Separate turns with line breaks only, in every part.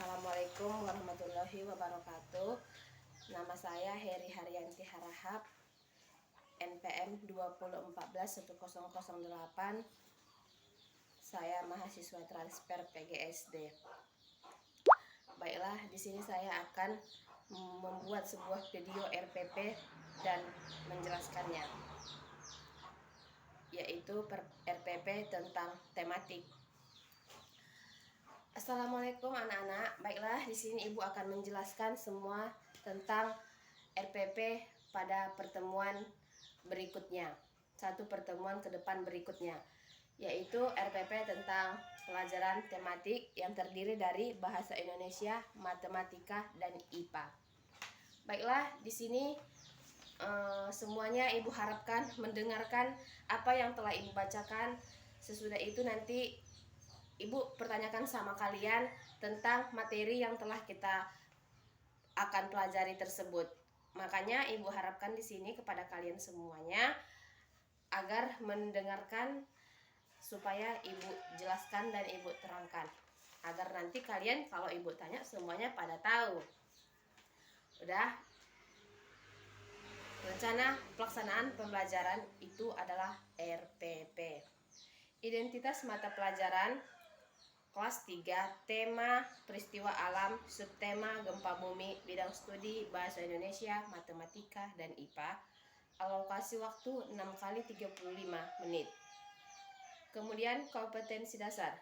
Assalamualaikum warahmatullahi wabarakatuh. Nama saya Heri Haryanti Harahap, NPM 20141008. Saya mahasiswa transfer PGSD. Baiklah, di sini saya akan membuat sebuah video RPP dan menjelaskannya, yaitu RPP tentang tematik. Assalamualaikum anak-anak. Baiklah, di sini Ibu akan menjelaskan semua tentang RPP pada pertemuan berikutnya. Satu pertemuan ke depan berikutnya, yaitu RPP tentang pelajaran tematik yang terdiri dari bahasa Indonesia, matematika, dan IPA. Baiklah, di sini semuanya Ibu harapkan mendengarkan apa yang telah Ibu bacakan. Sesudah itu nanti Ibu pertanyakan sama kalian tentang materi yang telah kita akan pelajari tersebut. Makanya Ibu harapkan di sini kepada kalian semuanya agar mendengarkan supaya Ibu jelaskan dan Ibu terangkan, agar nanti kalian kalau Ibu tanya semuanya pada tahu. Udah? Rencana pelaksanaan pembelajaran itu adalah RPP. Identitas mata pelajaran kelas 3, tema peristiwa alam, subtema gempa bumi, bidang studi bahasa Indonesia, matematika, dan IPA. Alokasi waktu 6 kali 35 menit. Kemudian kompetensi dasar,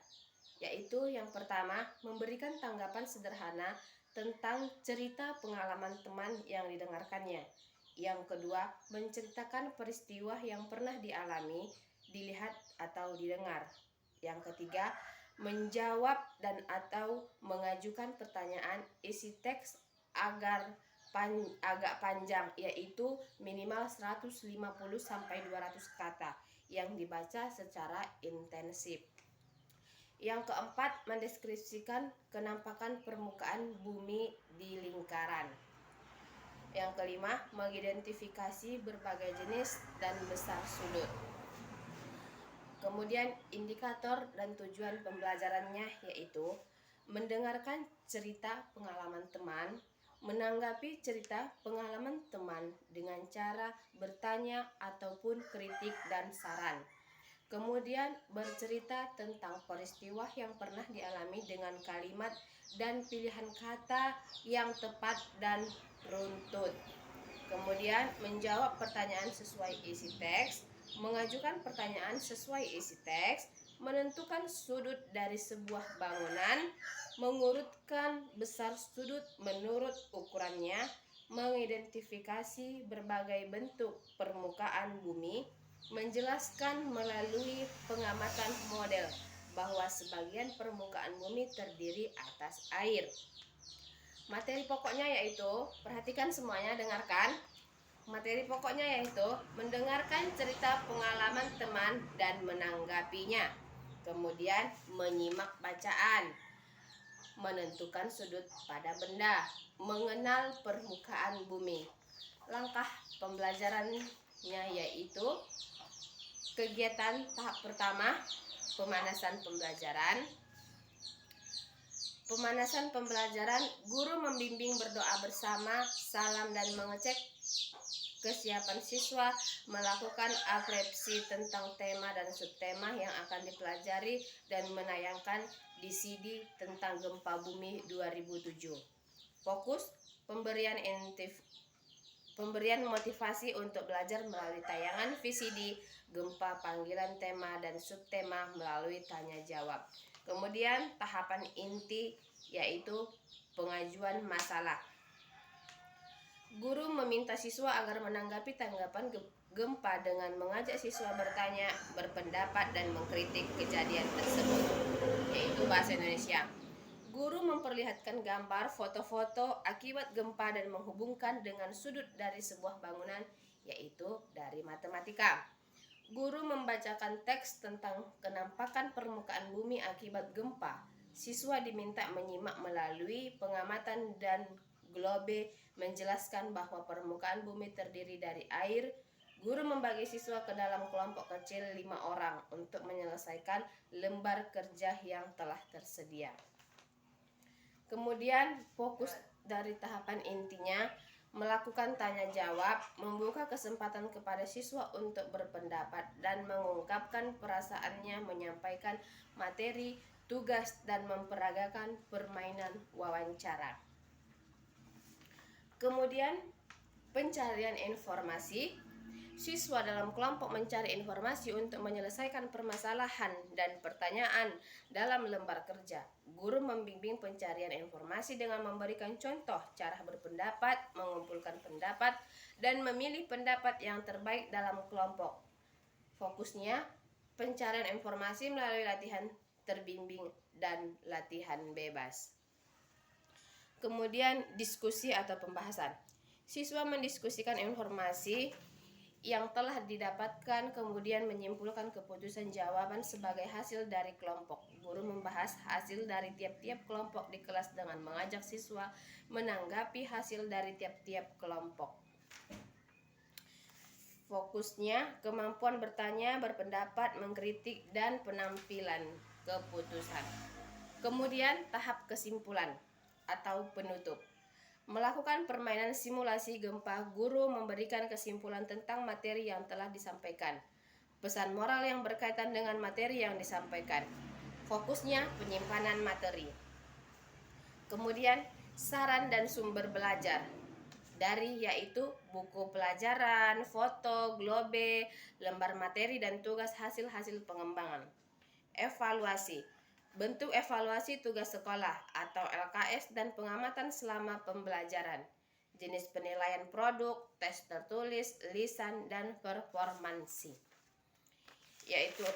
yaitu yang pertama, memberikan tanggapan sederhana tentang cerita pengalaman teman yang didengarkannya. Yang kedua, menceritakan peristiwa yang pernah dialami, dilihat, atau didengar. Yang ketiga, menjawab dan atau mengajukan pertanyaan isi teks agak panjang, yaitu minimal 150-200 kata yang dibaca secara intensif. Yang keempat, mendeskripsikan kenampakan permukaan bumi di lingkaran. Yang kelima, mengidentifikasi berbagai jenis dan besar sudut. Kemudian indikator dan tujuan pembelajarannya yaitu mendengarkan cerita pengalaman teman, menanggapi cerita pengalaman teman dengan cara bertanya ataupun kritik dan saran. Kemudian bercerita tentang peristiwa yang pernah dialami dengan kalimat dan pilihan kata yang tepat dan runtut. Kemudian menjawab pertanyaan sesuai isi teks, mengajukan pertanyaan sesuai isi teks, menentukan sudut dari sebuah bangunan, mengurutkan besar sudut menurut ukurannya, mengidentifikasi berbagai bentuk permukaan bumi, menjelaskan melalui pengamatan model bahwa sebagian permukaan bumi terdiri atas air. Materi pokoknya yaitu, perhatikan semuanya, dengarkan. Materi pokoknya yaitu mendengarkan cerita pengalaman teman dan menanggapinya. Kemudian menyimak bacaan, menentukan sudut pada benda, mengenal permukaan bumi. Langkah pembelajarannya yaitu kegiatan tahap pertama, pemanasan pembelajaran. Pemanasan pembelajaran, guru membimbing berdoa bersama, salam dan mengecek kesiapan siswa, melakukan apresiasi tentang tema dan subtema yang akan dipelajari, dan menayangkan di CD tentang gempa bumi 2007. Fokus pemberian motivasi untuk belajar melalui tayangan VCD, gempa, panggilan tema dan subtema melalui tanya jawab. Kemudian tahapan inti yaitu pengajuan masalah. Guru meminta siswa agar menanggapi tanggapan gempa dengan mengajak siswa bertanya, berpendapat, dan mengkritik kejadian tersebut, yaitu bahasa Indonesia. Guru memperlihatkan gambar, foto-foto akibat gempa dan menghubungkan dengan sudut dari sebuah bangunan, yaitu dari matematika. Guru membacakan teks tentang kenampakan permukaan bumi akibat gempa. Siswa diminta menyimak melalui pengamatan dan globe menjelaskan bahwa permukaan bumi terdiri dari air. Guru membagi siswa ke dalam kelompok kecil 5 orang untuk menyelesaikan lembar kerja yang telah tersedia. Kemudian fokus dari tahapan intinya melakukan tanya jawab, membuka kesempatan kepada siswa untuk berpendapat dan mengungkapkan perasaannya, menyampaikan materi, tugas, dan memperagakan permainan wawancara. Kemudian pencarian informasi. Siswa dalam kelompok mencari informasi untuk menyelesaikan permasalahan dan pertanyaan dalam lembar kerja. Guru membimbing pencarian informasi dengan memberikan contoh cara berpendapat, mengumpulkan pendapat, dan memilih pendapat yang terbaik dalam kelompok. Fokusnya pencarian informasi melalui latihan terbimbing dan latihan bebas. Kemudian diskusi atau pembahasan. Siswa mendiskusikan informasi yang telah didapatkan, kemudian menyimpulkan keputusan jawaban sebagai hasil dari kelompok. Guru membahas hasil dari tiap-tiap kelompok di kelas dengan mengajak siswa menanggapi hasil dari tiap-tiap kelompok. Fokusnya kemampuan bertanya, berpendapat, mengkritik, dan penampilan keputusan. Kemudian tahap kesimpulan atau penutup. Melakukan permainan simulasi gempa, guru memberikan kesimpulan tentang materi yang telah disampaikan. Pesan moral yang berkaitan dengan materi yang disampaikan. Fokusnya penyimpanan materi. Kemudian saran dan sumber belajar. Dari yaitu buku pelajaran, foto, globe, lembar materi dan tugas hasil-hasil pengembangan. Evaluasi. Bentuk evaluasi tugas sekolah atau LKS dan pengamatan selama pembelajaran. Jenis penilaian produk, tes tertulis, lisan, dan performansi. Yaitu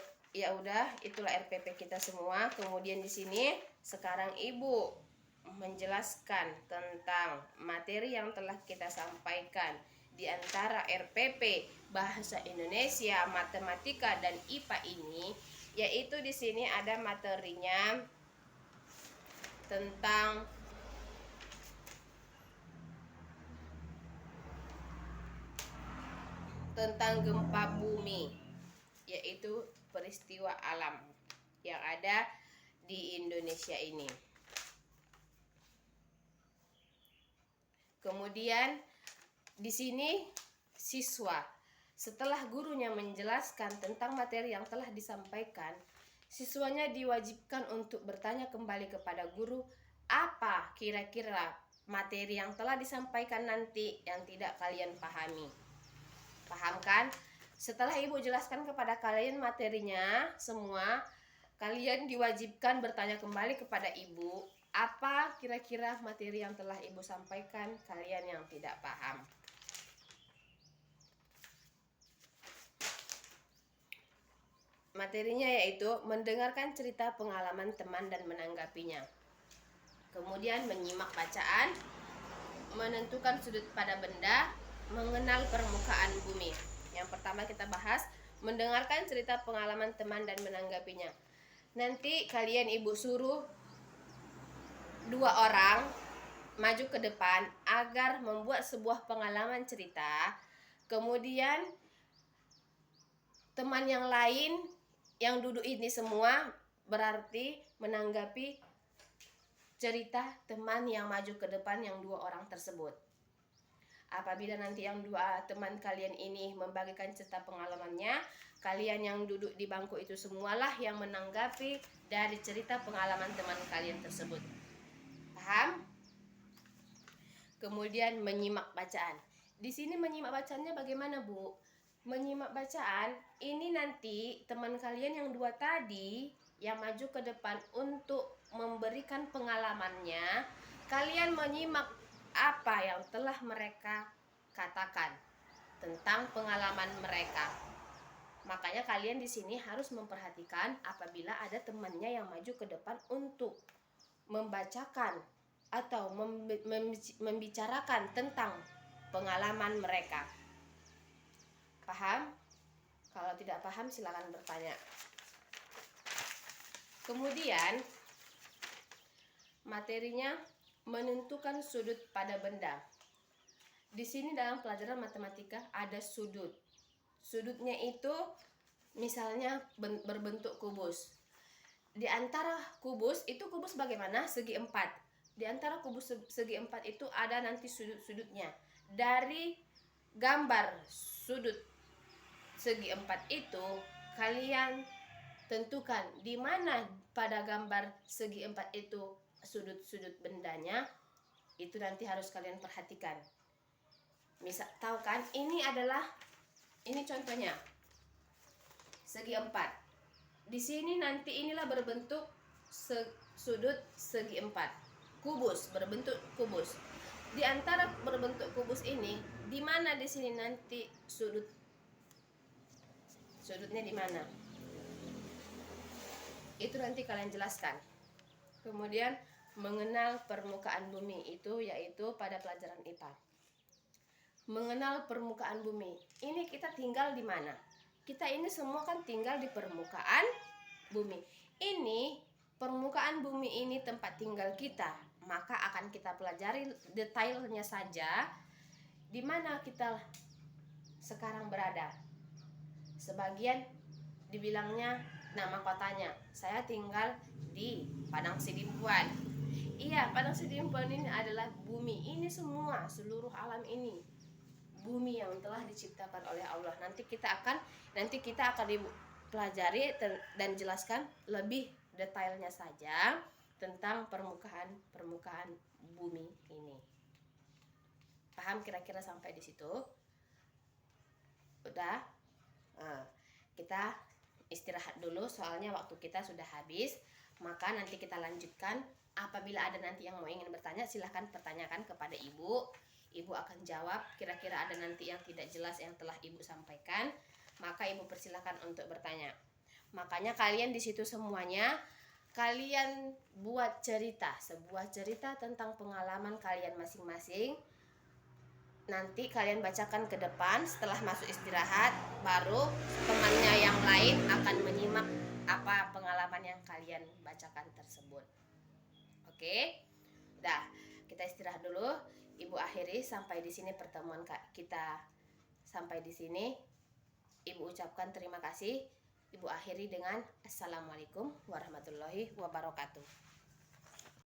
itulah RPP kita semua. Kemudian di sini sekarang Ibu menjelaskan tentang materi yang telah kita sampaikan di antara RPP Bahasa Indonesia, Matematika, dan IPA ini. Yaitu di sini ada materinya tentang gempa bumi, yaitu peristiwa alam yang ada di Indonesia ini. Kemudian di sini siswa setelah gurunya menjelaskan tentang materi yang telah disampaikan, siswanya diwajibkan untuk bertanya kembali kepada guru apa kira-kira materi yang telah disampaikan nanti yang tidak kalian pahami. Paham kan? Setelah Ibu jelaskan kepada kalian materinya semua, kalian diwajibkan bertanya kembali kepada Ibu apa kira-kira materi yang telah Ibu sampaikan kalian yang tidak paham. Materinya yaitu mendengarkan cerita pengalaman teman dan menanggapinya. Kemudian menyimak bacaan, menentukan sudut pada benda, mengenal permukaan bumi. Yang pertama kita bahas mendengarkan cerita pengalaman teman dan menanggapinya. Nanti kalian Ibu suruh 2 orang maju ke depan agar membuat sebuah pengalaman cerita. Kemudian teman yang lain yang duduk ini semua berarti menanggapi cerita teman yang maju ke depan yang 2 orang tersebut. Apabila nanti yang 2 teman kalian ini membagikan cerita pengalamannya, kalian yang duduk di bangku itu semualah yang menanggapi dari cerita pengalaman teman kalian tersebut. Paham? Kemudian menyimak bacaan. Di sini menyimak bacaannya bagaimana, Bu? Menyimak bacaan ini nanti teman kalian yang 2 tadi yang maju ke depan untuk memberikan pengalamannya, kalian menyimak apa yang telah mereka katakan tentang pengalaman mereka. Makanya kalian di sini harus memperhatikan apabila ada temannya yang maju ke depan untuk membacakan atau membicarakan tentang pengalaman mereka. Paham? Kalau tidak paham silakan bertanya. Kemudian materinya menentukan sudut pada benda. Di sini dalam pelajaran matematika ada sudut. Sudutnya itu misalnya berbentuk kubus. Di antara kubus itu kubus bagaimana? Segi 4. Di antara kubus segi 4 itu ada nanti sudut-sudutnya. Dari gambar sudut segi 4 itu kalian tentukan di mana pada gambar segi 4 itu sudut-sudut bendanya. Itu nanti harus kalian perhatikan. Misal, tahu kan, ini contohnya segi 4. Di sini nanti inilah berbentuk sudut segi 4. Kubus, berbentuk kubus. Di antara berbentuk kubus ini, di mana di sini nanti sudutnya di mana? Itu nanti kalian jelaskan. Kemudian mengenal permukaan bumi itu yaitu pada pelajaran IPA. Mengenal permukaan bumi. Ini kita tinggal di mana? Kita ini semua kan tinggal di permukaan bumi. Ini permukaan bumi ini tempat tinggal kita. Maka akan kita pelajari detailnya saja di mana kita sekarang berada. Sebagian dibilangnya nama kotanya. Saya tinggal di Padang Sidimpuan. Iya, Padang Sidimpuan ini adalah bumi. Ini semua, seluruh alam ini bumi yang telah diciptakan oleh Allah. Nanti kita akan dipelajari dan jelaskan lebih detailnya saja tentang permukaan bumi ini. Paham kira-kira sampai di situ? Udah? Nah, kita istirahat dulu soalnya waktu kita sudah habis. Maka nanti kita lanjutkan. Apabila ada nanti yang mau ingin bertanya, silahkan pertanyakan kepada Ibu. Ibu akan jawab. Kira-kira ada nanti yang tidak jelas yang telah Ibu sampaikan, maka Ibu persilahkan untuk bertanya. Makanya kalian di situ semuanya kalian buat sebuah cerita tentang pengalaman kalian masing-masing. Nanti kalian bacakan ke depan. Setelah masuk istirahat, baru temannya yang lain akan menyimak apa pengalaman yang kalian bacakan tersebut. Oke? Dah, kita istirahat dulu. Ibu akhiri sampai di sini pertemuan kita. Sampai di sini Ibu ucapkan terima kasih. Ibu akhiri dengan Assalamualaikum warahmatullahi wabarakatuh.